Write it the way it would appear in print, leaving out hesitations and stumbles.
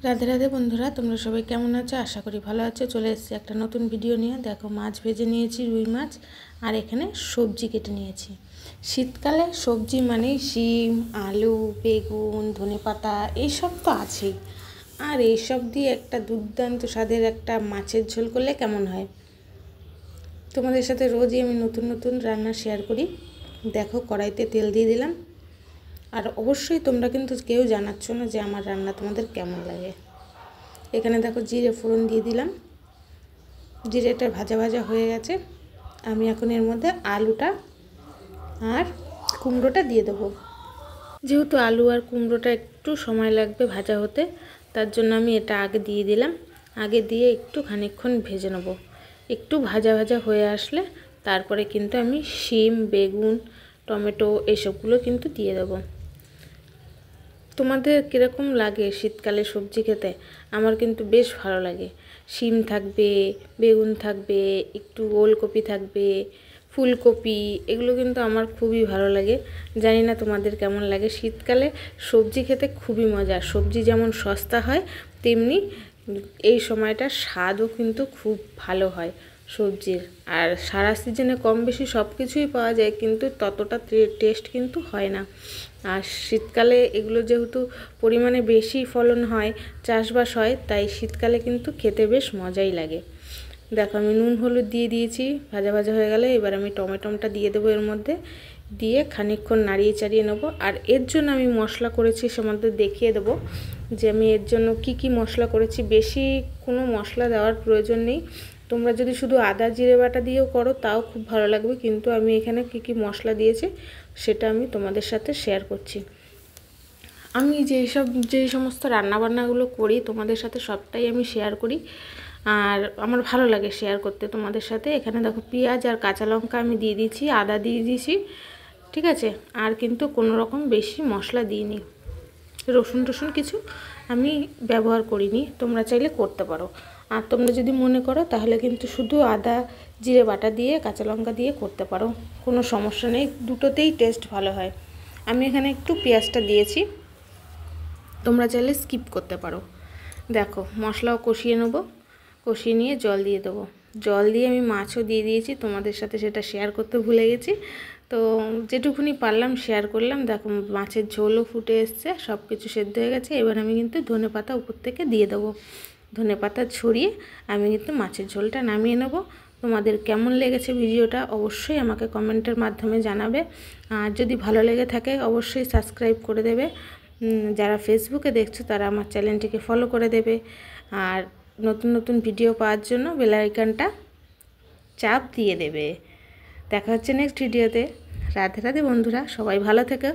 রাধে রাধে বন্ধুরা, তোমরা সবাই কেমন আছো? আশা করি ভালো আছো। চলে এসেছি একটা নতুন ভিডিও নিয়ে। দেখো, মাছ ভেজে নিয়েছি, রুই মাছ, আর এখানে সবজি কেটে নিয়েছি। শীতকালে সবজি মানেই শিম, আলু, বেগুন, ধনেপাতা এইসব তো আছেই। আর এইসব দিয়ে একটা দুর্দান্ত স্বাদের একটা মাছের ঝোল করলে কেমন হয়? তোমাদের সাথে রোজই আমি নতুন নতুন রান্না শেয়ার করি। দেখো, কড়াইতে তেল দিয়ে দিলাম। আর অবশ্যই তোমরা কিন্তু কেউ জানাচ্ছ না যে আমার রান্না তোমাদের কেমন লাগে। এখানে দেখো, জিরে ফোড়ন দিয়ে দিলাম। জিরেটা ভাজা ভাজা হয়ে গেছে। আমি এখন এর মধ্যে আলুটা আর কুমড়োটা দিয়ে দেবো। যেহেতু আলু আর কুমড়োটা একটু সময় লাগবে ভাজা হতে, তার জন্য আমি এটা আগে দিয়ে দিলাম। আগে দিয়ে একটু খানিকক্ষণ ভেজে নেব। একটু ভাজা ভাজা হয়ে আসলে তারপরে কিন্তু আমি শিম, বেগুন, টমেটো এসবগুলো কিন্তু দিয়ে দেবো। তোমাদের কীরকম লাগে শীতকালে সবজি খেতে? আমার কিন্তু বেশ ভালো লাগে। শিম থাকবে, বেগুন থাকবে, একটু ওলকপি থাকবে, ফুলকপি, এগুলো কিন্তু আমার খুবই ভালো লাগে। জানি না তোমাদের কেমন লাগে। শীতকালে সবজি খেতে খুবই মজা। সবজি যেমন সস্তা হয়, তেমনি এই সময়টা স্বাদও কিন্তু খুব ভালো হয় সবজির। আর সারা সিজনে কম বেশি সব কিছুই পাওয়া যায়, কিন্তু ততটা টেস্ট কিন্তু হয় না। আর শীতকালে এগুলো যেহেতু পরিমাণে বেশি ফলন হয়, চাষবাস হয়, তাই শীতকালে কিন্তু খেতে বেশ মজাই লাগে। দেখো, আমি নুন হলুদ দিয়ে দিয়েছি। ভাজা ভাজা হয়ে গেলে এবার আমি টমেটোটা দিয়ে দেবো এর মধ্যে। দিয়ে খানিকক্ষণ নাড়িয়ে চাড়িয়ে নেবো। আর এর জন্য আমি মশলা করেছি, সে মধ্যে দেখিয়ে দেবো যে আমি এর জন্য কি কি মশলা করেছি। বেশি কোনো মশলা দেওয়ার প্রয়োজন নেই। তোমরা যদি শুধু আদা জিরে বাটা দিয়েও করো তাও খুব ভালো লাগবে, কিন্তু আমি এখানে কি কি মশলা দিয়েছি সেটা আমি তোমাদের সাথে শেয়ার করছি। আমি যেই সমস্ত রান্নাবান্নাগুলো করি তোমাদের সাথে সবটাই আমি শেয়ার করি, আর আমার ভালো লাগে শেয়ার করতে তোমাদের সাথে। এখানে দেখো, পেঁয়াজ আর কাঁচা লঙ্কা আমি দিয়ে দিয়েছি, আদা দিয়ে দিয়েছি, ঠিক আছে। আর কিন্তু কোনো রকম বেশি মশলা দিইনি। রসুন টসুন কিছু আমি ব্যবহার করিনি, তোমরা চাইলে করতে পারো। আর তোমরা যদি মনে করো তাহলে কিন্তু শুধু আদা জিরে বাটা দিয়ে কাঁচা লঙ্কা দিয়ে করতে পারো, কোনো সমস্যা নেই। দুটোতেই টেস্ট ভালো হয়। আমি এখানে একটু পেঁয়াজটা দিয়েছি, তোমরা চাইলে স্কিপ করতে পারো। দেখো, মশলাও কষিয়ে নেবো। কষিয়ে নিয়ে জল দিয়ে দেবো। জল দিয়ে আমি মাছও দিয়ে দিয়েছি, তোমাদের সাথে সেটা শেয়ার করতে ভুলে গেছি। তো যেটুকুনি পারলাম শেয়ার করলাম। দেখো, মাছের ঝোলও ফুটে এসছে, সব কিছু সেদ্ধ হয়ে গেছে। এবার আমি কিন্তু ধনেপাতা উপর থেকে দিয়ে দেবো। ধনেপাতা ছড়িয়ে আমি কিন্তু মাছের ঝোলটা নামিয়ে নেব। তোমাদের কেমন লেগেছে ভিডিওটা অবশ্যই আমাকে কমেন্টের মাধ্যমে জানাবে। আর যদি ভালো লেগে থাকে অবশ্যই সাবস্ক্রাইব করে দেবে। যারা ফেসবুকে দেখছো তারা আমার চ্যানেলটিকে ফলো করে দেবে। আর নতুন নতুন ভিডিও পাওয়ার জন্য বেল আইকনটা চাপ দিয়ে দেবে। দেখা হচ্ছে নেক্সট ভিডিওতে। রাধে রাধে বন্ধুরা, সবাই ভালো থেকো।